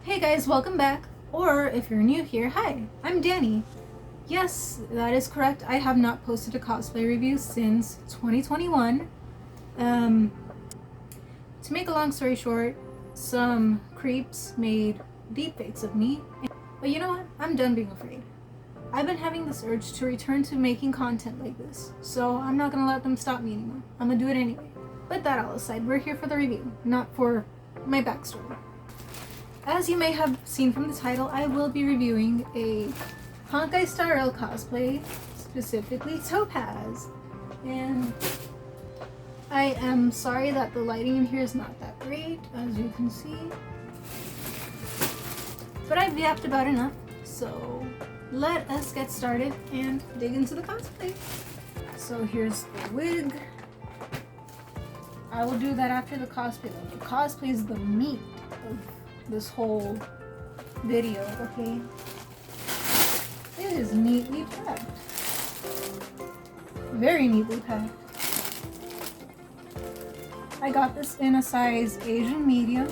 Hey guys, welcome back. Or if you're new here, hi, I'm Danny. Yes, that is correct. I have not posted a cosplay review since 2021. To make a long story short, some creeps made deepfakes of me. But you know what? I'm done being afraid. I've been having this urge to return to making content like this, so I'm not gonna let them stop me anymore. I'm gonna do it anyway. But that all aside, we're here for the review, not for my backstory. As you may have seen from the title, I will be reviewing a Honkai style cosplay, specifically Topaz. And I am sorry that the lighting in here is not that great, as you can see. But I've yapped about enough, so let us get started and dig into the cosplay. So here's the wig. I will do that after the cosplay. The cosplay is the meat of this whole video, okay? It is neatly packed. Very neatly packed. I got this in a size Asian medium.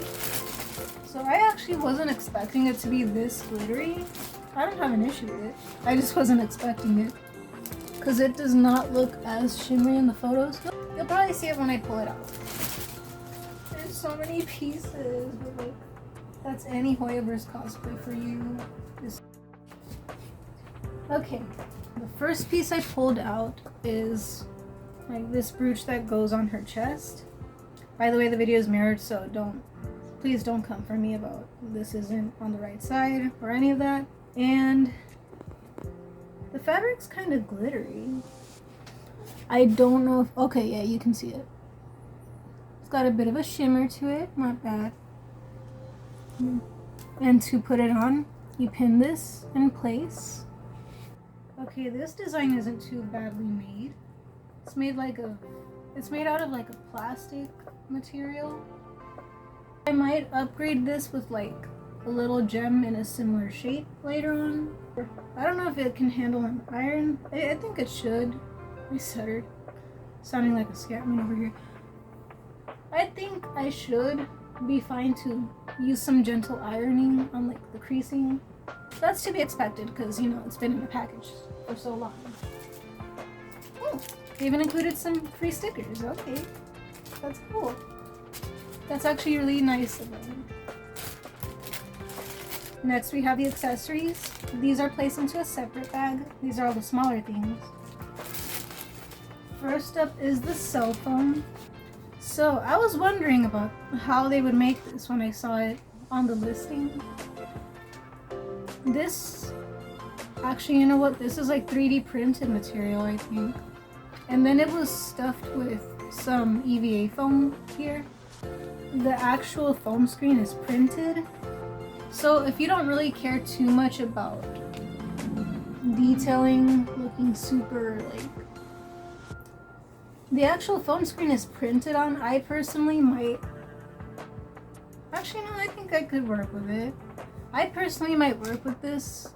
So I actually wasn't expecting it to be this glittery. I don't have an issue with it. I just wasn't expecting it. Because it does not look as shimmery in the photos. You'll probably see it when I pull it out. There's so many pieces, but like, that's Annie Hoiver's cosplay for you. Okay, the first piece I pulled out is like this brooch that goes on her chest. By the way, the video is mirrored, so please don't come for me about this isn't on the right side or any of that. And the fabric's kind of glittery. I don't know if, okay, yeah, you can see it. It's got a bit of a shimmer to it, not bad. And to put it on, you pin this in place. Okay, this design isn't too badly made. It's made out of like a plastic material. I might upgrade this with like a little gem in a similar shape later on. I don't know if it can handle an iron. I think it should. I stuttered. Sounding like a scatman over here. I think I should be fine to use some gentle ironing on like the creasing. That's to be expected because, you know, it's been in the package for so long. Oh, they even included some free stickers. Okay, that's cool. That's actually really nice of them. Next we have the accessories. These are placed into a separate bag. These are all the smaller things. First up is the cell phone. So I was wondering about how they would make this when I saw it on the listing. This, actually, you know what? This is like 3D printed material, I think. And then it was stuffed with some EVA foam here. The actual foam screen is printed. So if you don't really care too much about detailing, looking super like, the actual foam screen is printed on. I personally might, actually no, I think I could work with it. I personally might work with this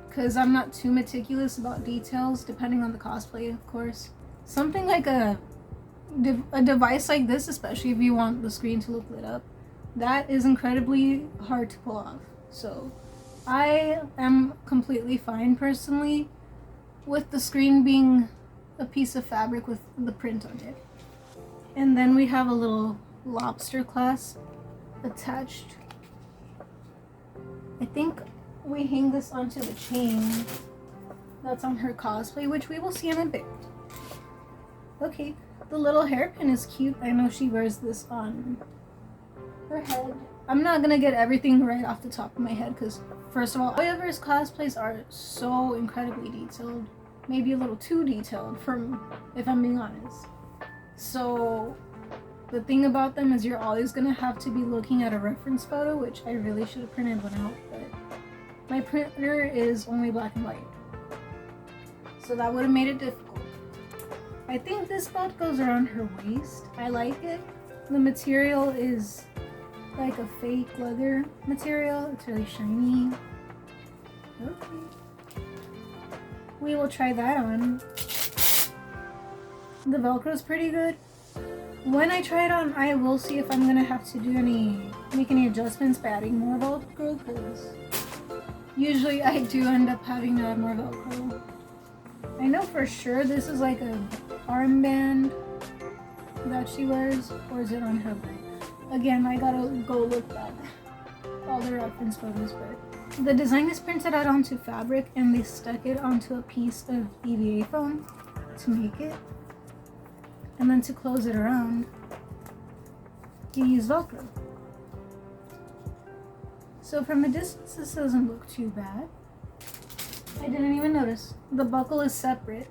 because I'm not too meticulous about details, depending on the cosplay, of course. Something like a device like this, especially if you want the screen to look lit up, that is incredibly hard to pull off. So I am completely fine personally with the screen being a piece of fabric with the print on it. And then we have a little lobster clasp attached. I think we hang this onto the chain that's on her cosplay, which we will see in a bit. Okay, the little hairpin is cute. I know she wears this on her head. I'm not gonna get everything right off the top of my head because, first of all, Hoiver's cosplays are so incredibly detailed. Maybe a little too detailed, if I'm being honest. So the thing about them is you're always gonna have to be looking at a reference photo, which I really should have printed one out, but my printer is only black and white. So that would have made it difficult. I think this belt goes around her waist. I like it. The material is like a fake leather material. It's really shiny. Okay. We will try that on. The Velcro is pretty good. When I try it on, I will see if I'm gonna have to make any adjustments by adding more Velcro, because usually I do end up having to add more Velcro. I know for sure this is like a armband that she wears, or is it on her leg? Again, I gotta go look back all the reference photos, but the design is printed out onto fabric and they stuck it onto a piece of EVA foam to make it. And then to close it around, you use Velcro. So from a distance, this doesn't look too bad. I didn't even notice. The buckle is separate,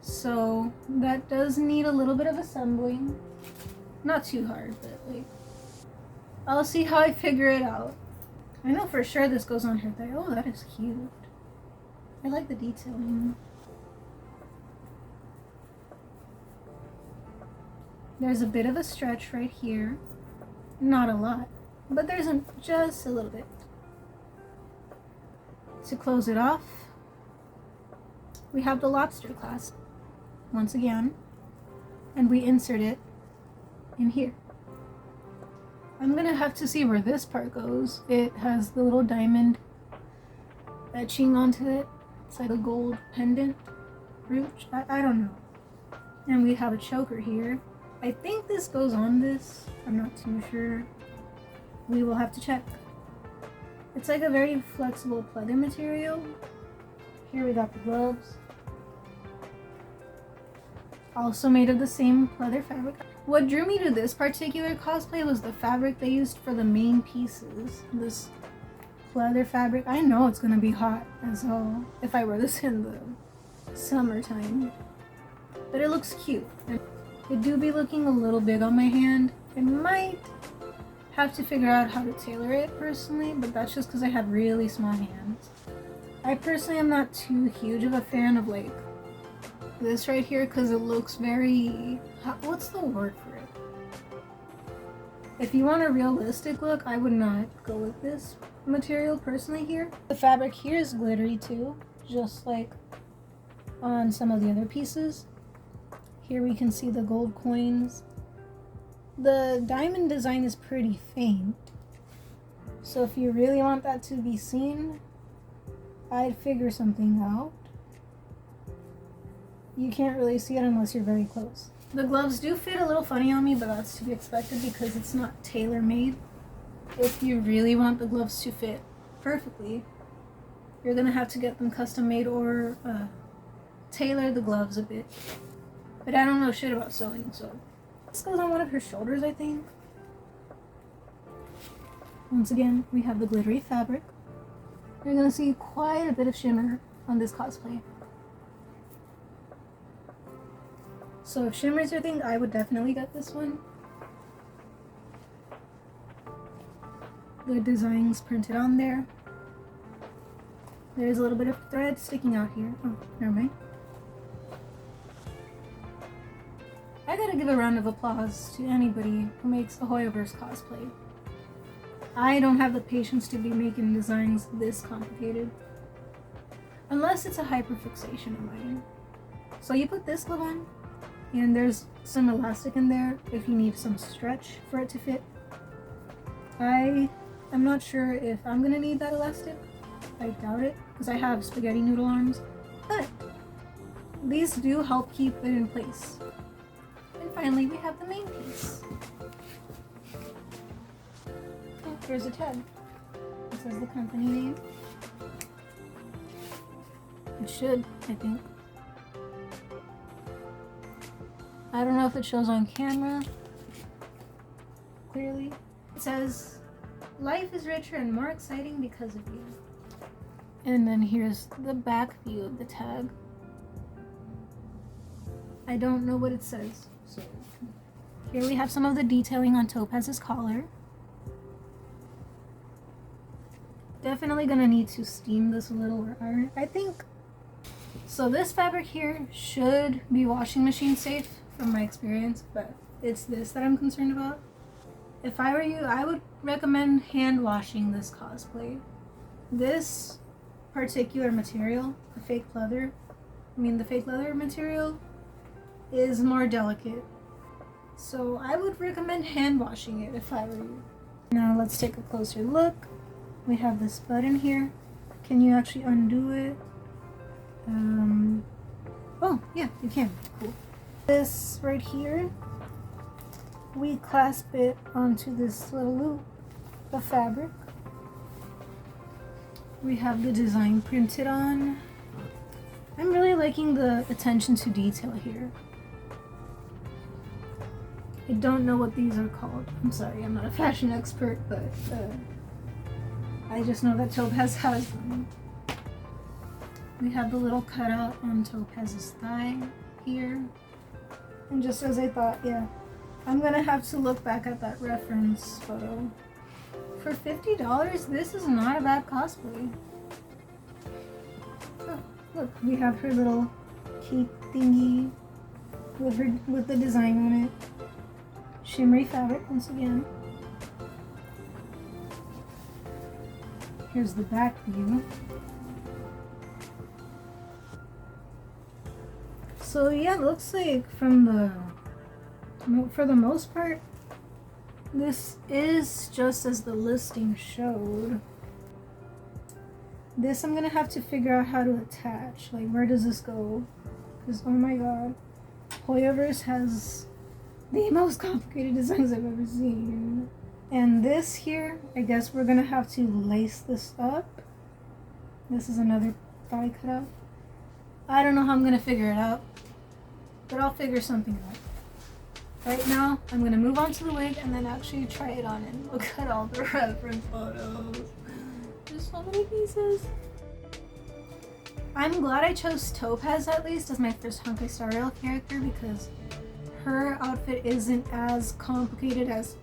so that does need a little bit of assembling. Not too hard, but like, I'll see how I figure it out. I know for sure this goes on her thigh. Oh, that is cute. I like the detailing. There's a bit of a stretch right here. Not a lot, but there's just a little bit. To close it off, we have the lobster clasp once again, and we insert it in here. I'm gonna have to see where this part goes. It has the little diamond etching onto it. It's like a gold pendant brooch. I don't know. And we have a choker here. I think this goes on this. I'm not too sure. We will have to check. It's like a very flexible pleather material. Here we got the gloves. Also made of the same pleather fabric. What drew me to this particular cosplay was the fabric they used for the main pieces. This pleather fabric. I know it's gonna be hot as hell if I wear this in the summertime. But it looks cute. It do be looking a little big on my hand. I might have to figure out how to tailor it personally, but that's just because I have really small hands. I personally am not too huge of a fan of like this right here because it looks very, what's the word for it? If you want a realistic look, I would not go with this material personally here. The fabric here is glittery too, just like on some of the other pieces. Here we can see the gold coins. The diamond design is pretty faint, so if you really want that to be seen, I'd figure something out. You can't really see it unless you're very close. The gloves do fit a little funny on me, but that's to be expected because it's not tailor-made. If you really want the gloves to fit perfectly, you're gonna have to get them custom made or tailor the gloves a bit. But I don't know shit about sewing, so this goes on one of her shoulders, I think. Once again, we have the glittery fabric. You're gonna see quite a bit of shimmer on this cosplay. So if shimmer's your thing, I would definitely get this one. The design's printed on there. There's a little bit of thread sticking out here. Oh, never mind. I gotta give a round of applause to anybody who makes a Hoyoverse cosplay. I don't have the patience to be making designs this complicated. Unless it's a hyperfixation of mine. So you put this glove on, and there's some elastic in there if you need some stretch for it to fit. I am not sure if I'm gonna need that elastic. I doubt it, because I have spaghetti noodle arms. But these do help keep it in place. And finally, we have the main piece. Oh, there's a tag. It says the company name. It should, I think. I don't know if it shows on camera clearly. It says, "Life is richer and more exciting because of you." And then here's the back view of the tag. I don't know what it says. So here we have some of the detailing on Topaz's collar. Definitely gonna need to steam this a little or iron it, I think. So this fabric here should be washing machine safe from my experience, but it's this that I'm concerned about. If I were you, I would recommend hand washing this cosplay. This particular material, the fake leather material is more delicate. So I would recommend hand washing it if I were you. Now let's take a closer look. We have this button here. Can you actually undo it? Oh yeah, you can. Cool. This right here, we clasp it onto this little loop of fabric. We have the design printed on. I'm really liking the attention to detail here. I don't know what these are called. I'm sorry, I'm not a fashion expert, but I just know that Topaz has them. We have the little cutout on Topaz's thigh here. And just as I thought, yeah, I'm gonna have to look back at that reference photo. For $50, this is not a bad cosplay. Oh, look, we have her little cape thingy with the design on it. Shimmery fabric once again. Here's the back view. So yeah, it looks like for the most part, this is just as the listing showed. This I'm gonna have to figure out how to attach. Like, where does this go? Because oh my god, Hoyoverse has the most complicated designs I've ever seen. And this here, I guess we're gonna have to lace this up. This is another thigh cutout. I don't know how I'm gonna figure it out, but I'll figure something out. Right now, I'm gonna move on to the wig and then actually try it on and look at all the reference photos. There's so many pieces. I'm glad I chose Topaz at least as my first Honkai Star Rail character because her outfit isn't as complicated as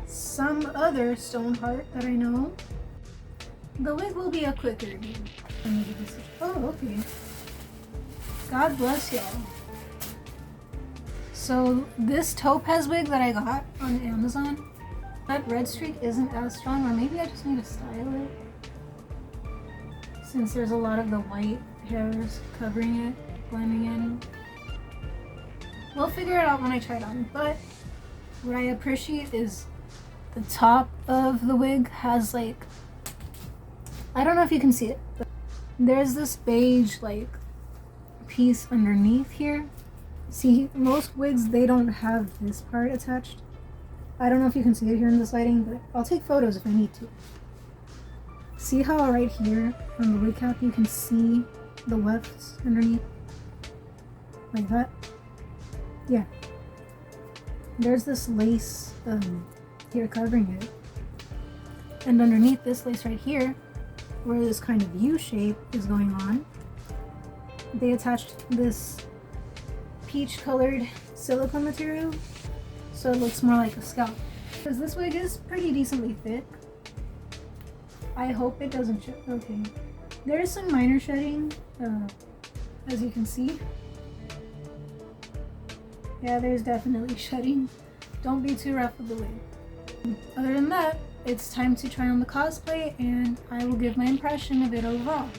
some other Stoneheart that I know. The wig will be a quicker review. Oh, okay. God bless y'all. So this Topaz wig that I got on Amazon, that red streak isn't as strong, or maybe I just need to style it. Since there's a lot of the white hairs covering it, blending in. We'll figure it out when I try it on, but what I appreciate is the top of the wig has like, I don't know if you can see it, but there's this beige like piece underneath here. See, most wigs, they don't have this part attached. I don't know if you can see it here in this lighting, but I'll take photos if I need to. See how right here on the wig cap you can see the wefts underneath? Like that? Yeah. There's this lace here covering it. And underneath this lace right here, where this kind of U shape is going on, they attached this peach colored silicone material so it looks more like a scalp. Because this wig is pretty decently thick. I hope it doesn't shed. Okay. There is some minor shedding, as you can see. Yeah, there's definitely shedding. Don't be too rough with the wig. Other than that, it's time to try on the cosplay and I will give my impression of it overall.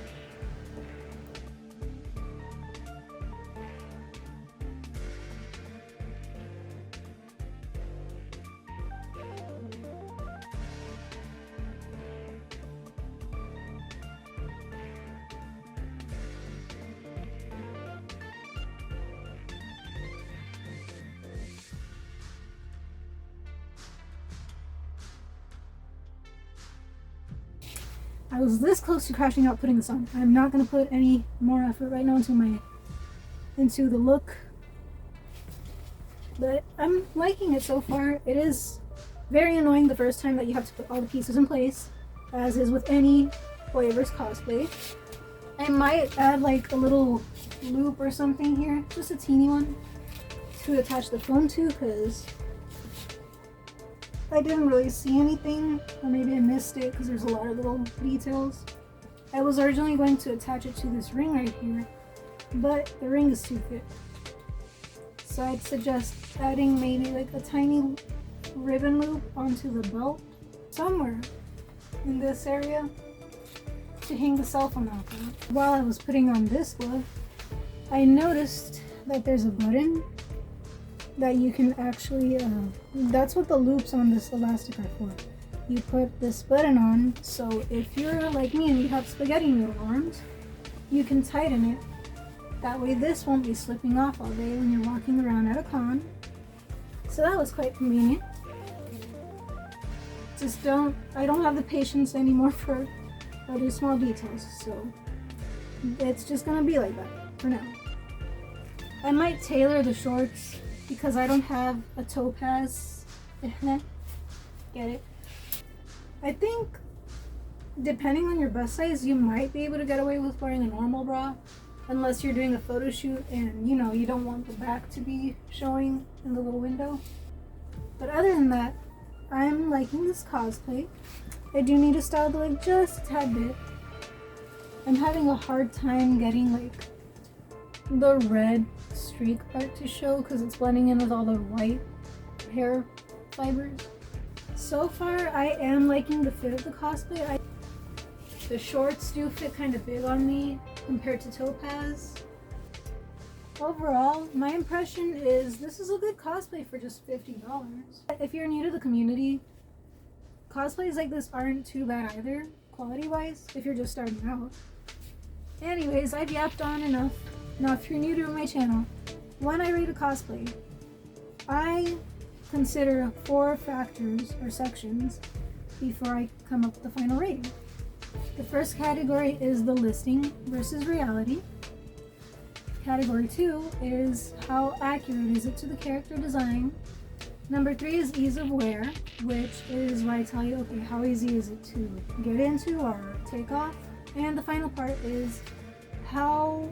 I was this close to crashing out putting this on. I'm not going to put any more effort right now into the look. But I'm liking it so far. It is very annoying the first time that you have to put all the pieces in place, as is with any Hoyoverse cosplay. I might add like a little loop or something here, just a teeny one, to attach the foam to, because I didn't really see anything, or maybe I missed it because there's a lot of little details. I was originally going to attach it to this ring right here, but the ring is too thick. So I'd suggest adding maybe like a tiny ribbon loop onto the belt somewhere in this area to hang the cell phone out there. While I was putting on this glove, I noticed that there's a button that you can actually, that's what the loops on this elastic are for. You put this button on, so if you're like me and you have spaghetti noodle arms, you can tighten it. That way this won't be slipping off all day when you're walking around at a con. So that was quite convenient. I don't have the patience anymore for other small details, so it's just gonna be like that for now. I might tailor the shorts because I don't have a Topaz. Get it? I think depending on your bust size, you might be able to get away with wearing a normal bra, unless you're doing a photo shoot and you don't want the back to be showing in the little window. But other than that, I'm liking this cosplay. I do need to style the leg just a tad bit. I'm having a hard time getting like the red streak part to show because it's blending in with all the white hair fibers. So far, I am liking the fit of the cosplay. The shorts do fit kind of big on me compared to Topaz. Overall, my impression is this is a good cosplay for just $50. If you're new to the community, cosplays like this aren't too bad either, quality-wise, if you're just starting out. Anyways, I've yapped on enough. Now, if you're new to my channel, when I rate a cosplay, I consider 4 factors or sections before I come up with the final rating. The first category is the listing versus reality. Category 2 is how accurate is it to the character design. Number 3 is ease of wear, which is where I tell you, okay, how easy is it to get into or take off? And the final part is how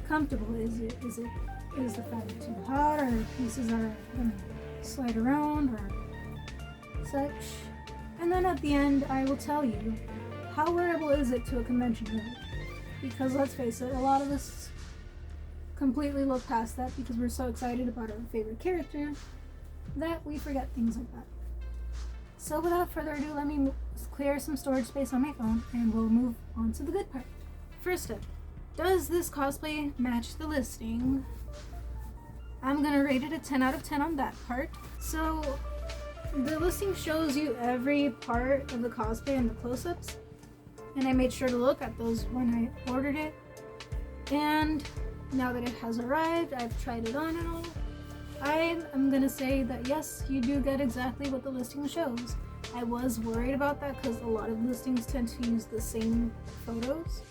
comfortable is it? Is the fabric too hot, or pieces are gonna slide around or such? And then at the end, I will tell you how wearable is it to a convention wear? Because let's face it, a lot of us completely look past that because we're so excited about our favorite character that we forget things like that. So without further ado, let me clear some storage space on my phone and we'll move on to the good part. First up, does this cosplay match the listing? I'm gonna rate it a 10 out of 10 on that part. So the listing shows you every part of the cosplay and the close-ups, and I made sure to look at those when I ordered it. And now that it has arrived, I've tried it on and all. I'm gonna say that yes, you do get exactly what the listing shows. I was worried about that because a lot of listings tend to use the same photos,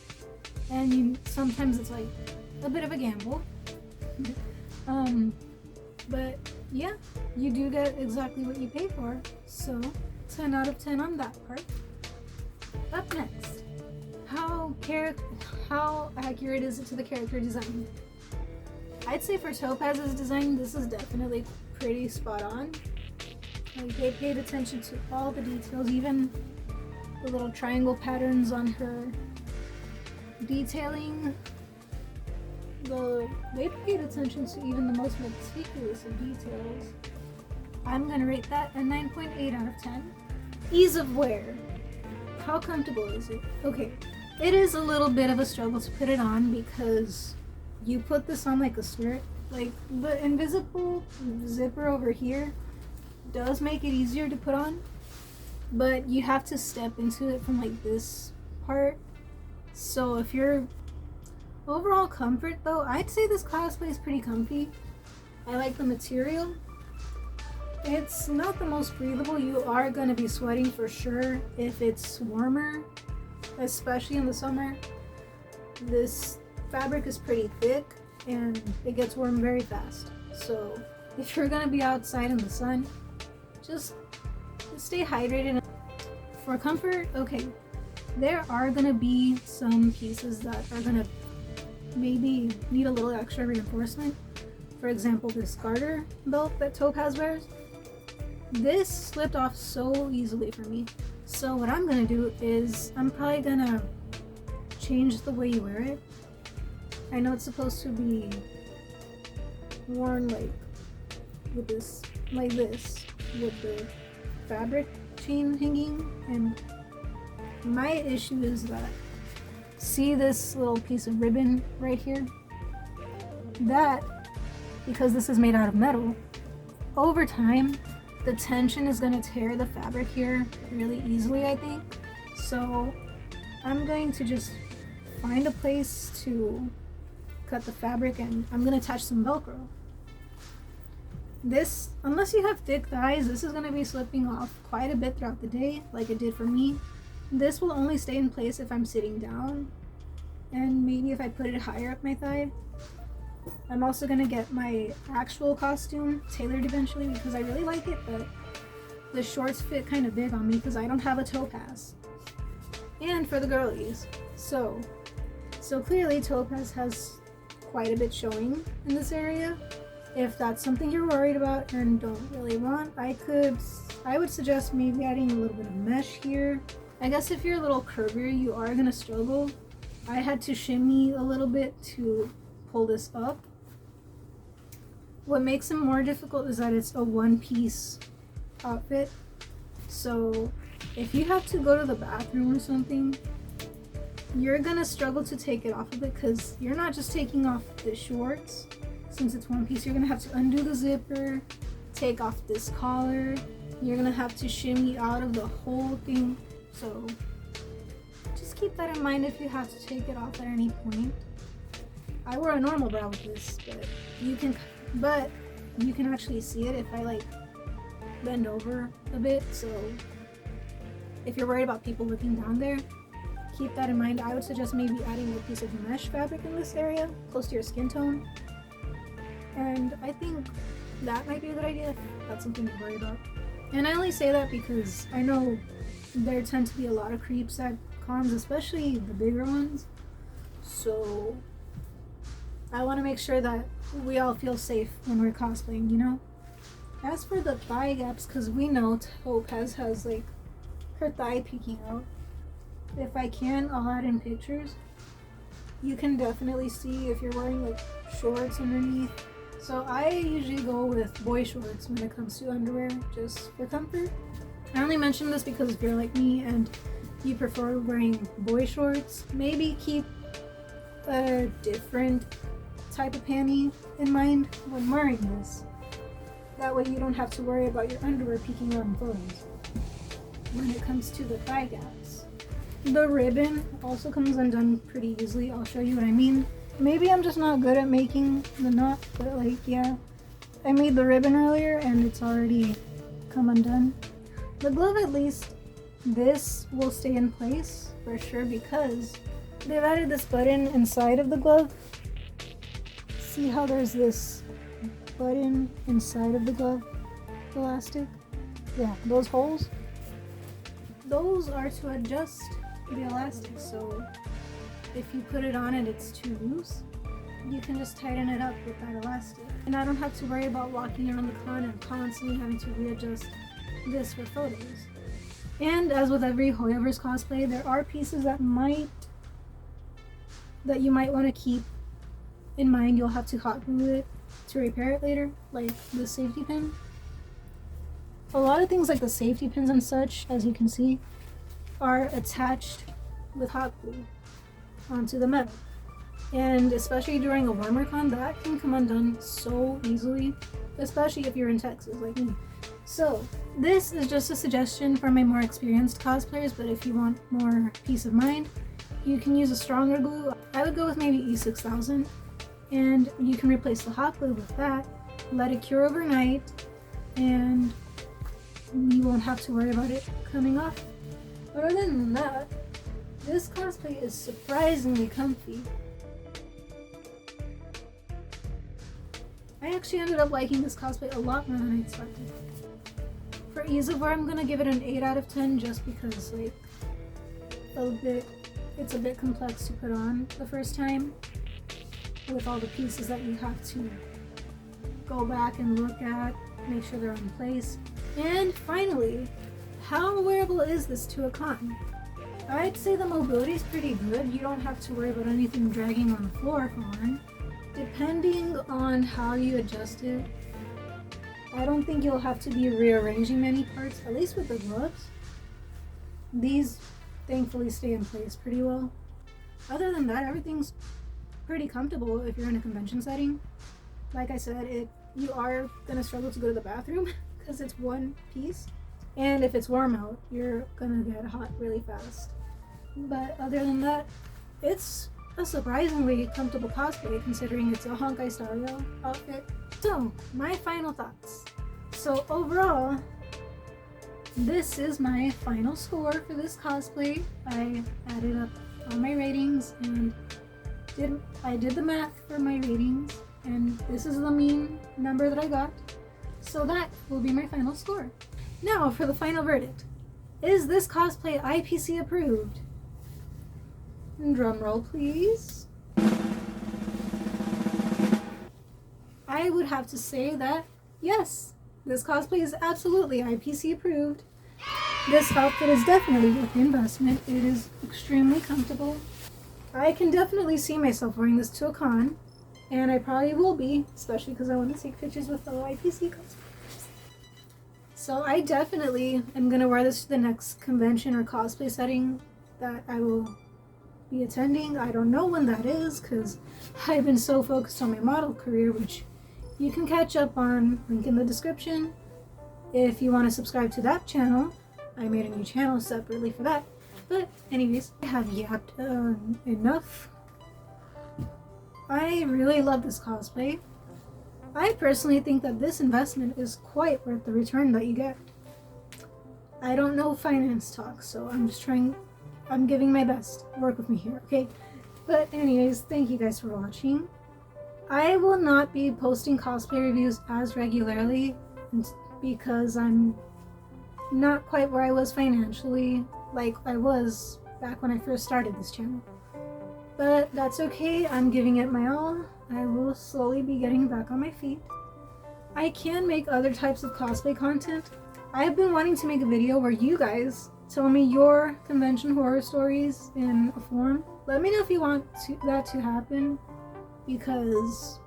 and sometimes it's like a bit of a gamble. But yeah, you do get exactly what you pay for. So 10 out of 10 on that part. Up next, how accurate is it to the character design? I'd say for Topaz's design, this is definitely pretty spot on. Like, they paid attention to all the details, even the little triangle patterns on her detailing. They paid attention to even the most meticulous of details. I'm gonna rate that a 9.8 out of 10. Ease of wear. How comfortable is it? Okay, it is a little bit of a struggle to put it on because you put this on like a skirt. Like, the invisible zipper over here does make it easier to put on, but you have to step into it from like this part. So if you're overall comfort though, I'd say this cosplay is pretty comfy. I like the material. It's not the most breathable. You are going to be sweating for sure if it's warmer, especially in the summer. This fabric is pretty thick and it gets warm very fast. So if you're going to be outside in the sun, just stay hydrated. For comfort, okay, there are going to be some pieces that are going to maybe need a little extra reinforcement. For example, this garter belt that Topaz wears. This slipped off so easily for me. So what I'm gonna do is I'm probably gonna change the way you wear it. I know it's supposed to be worn like with this, with the fabric chain hanging, and my issue is that, see this little piece of ribbon right here? That, because this is made out of metal, over time, the tension is going to tear the fabric here really easily, I think. So I'm going to just find a place to cut the fabric, and I'm going to attach some Velcro. This, unless you have thick thighs, this is going to be slipping off quite a bit throughout the day, like it did for me. This will only stay in place if I'm sitting down, and maybe if I put it higher up my thigh. I'm also going to get my actual costume tailored eventually because I really like it, but the shorts fit kind of big on me because I don't have a Topaz. And for the girlies. So clearly Topaz has quite a bit showing in this area. If that's something you're worried about and don't really want, I would suggest maybe adding a little bit of mesh here. I guess if you're a little curvier, you are going to struggle. I had to shimmy a little bit to pull this up. What makes it more difficult is that it's a one-piece outfit. So if you have to go to the bathroom or something, you're gonna struggle to take it off of it because you're not just taking off the shorts. Since it's one piece, you're gonna have to undo the zipper, take off this collar, you're gonna have to shimmy out of the whole thing. So just keep that in mind if you have to take it off at any point. I wear a normal bra with this, but you can actually see it if I like bend over a bit. So if you're worried about people looking down there, keep that in mind. I would suggest maybe adding a piece of mesh fabric in this area, close to your skin tone. And I think that might be a good idea if that's something to worry about. And I only say that because I know there tend to be a lot of creeps at cons, especially the bigger ones. So I want to make sure that we all feel safe when we're cosplaying, you know? As for the thigh gaps, because we know Topaz has like her thigh peeking out. If I can, I'll add in pictures. You can definitely see if you're wearing like shorts underneath. So I usually go with boy shorts when it comes to underwear, just for comfort. I only mention this because if you're like me and you prefer wearing boy shorts, maybe keep a different type of panty in mind when wearing this. That way you don't have to worry about your underwear peeking out in photos. When it comes to the thigh gaps, the ribbon also comes undone pretty easily. I'll show you what I mean. Maybe I'm just not good at making the knot, but like, yeah, I made the ribbon earlier and it's already come undone. The glove, at least this will stay in place for sure because they've added this button inside of the glove. See how there's this button inside of the glove elastic? Yeah, those holes, those are to adjust the elastic. So if you put it on and it's too loose, you can just tighten it up with that elastic. And I don't have to worry about walking around the con and constantly having to readjust this for photos. And as with every Hoyoverse cosplay, there are pieces that you might want to keep in mind. You'll have to hot glue it to repair it later, like the safety pin. A lot of things like the safety pins and such, as you can see, are attached with hot glue onto the metal. And especially during a warmer con, that can come undone so easily, especially if you're in Texas like me. So this is just a suggestion for my more experienced cosplayers, but if you want more peace of mind, you can use a stronger glue. I would go with maybe E6000, and you can replace the hot glue with that, let it cure overnight, and you won't have to worry about it coming off. But other than that, this cosplay is surprisingly comfy. I actually ended up liking this cosplay a lot more than I expected. For ease of wear, I'm gonna give it an 8 out of 10 just because like it's a bit complex to put on the first time with all the pieces that you have to go back and look at, make sure they're in place. And finally, how wearable is this to a con? I'd say the mobility is pretty good. You don't have to worry about anything dragging on the floor for one. Depending on how you adjust it, I don't think you'll have to be rearranging many parts, at least with the gloves. These thankfully stay in place pretty well. Other than that, everything's pretty comfortable if you're in a convention setting. Like I said, it you are gonna struggle to go to the bathroom because it's one piece. And if it's warm out, you're gonna get hot really fast. But other than that, it's a surprisingly comfortable cosplay considering it's a Honkai style outfit. So, my final thoughts. So overall, this is my final score for this cosplay. I added up all my ratings and I did the math for my ratings, and this is the mean number that I got. So that will be my final score. Now for the final verdict. Is this cosplay IPC approved? Drum roll, please. I would have to say that yes, this cosplay is absolutely IPC approved. This outfit is definitely worth the investment. It is extremely comfortable. I can definitely see myself wearing this to a con, and I probably will be, especially because I want to take pictures with fellow IPC cosplayers. So I definitely am going to wear this to the next convention or cosplay setting that I will be attending. I don't know when that is because I've been so focused on my model career, which you can catch up on, link in the description. If you want to subscribe to that channel, I made a new channel separately for that. But anyways, I have yapped enough. I really love this cosplay. I personally think that this investment is quite worth the return that you get. I don't know finance talk, so I'm giving my best. Work with me here, okay? But anyways, thank you guys for watching. I will not be posting cosplay reviews as regularly because I'm not quite where I was financially like I was back when I first started this channel. But that's okay, I'm giving it my all. I will slowly be getting back on my feet. I can make other types of cosplay content. I've been wanting to make a video where you guys tell me your convention horror stories in a form. Let me know if you want that to happen, because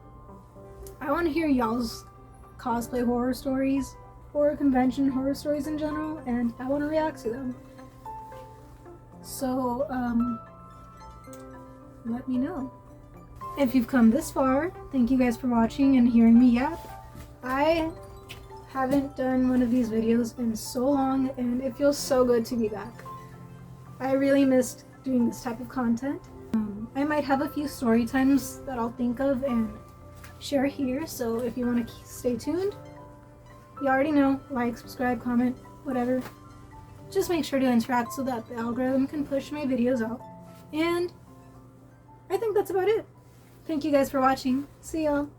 I want to hear y'all's cosplay horror stories or convention horror stories in general, and I want to react to them. So, let me know. If you've come this far, thank you guys for watching and hearing me yap. I haven't done one of these videos in so long, and it feels so good to be back. I really missed doing this type of content. I might have a few story times that I'll think of and share here, so if you want to stay tuned, you already know, like, subscribe, comment, whatever. Just make sure to interact so that the algorithm can push my videos out. And I think that's about it. Thank you guys for watching. See y'all.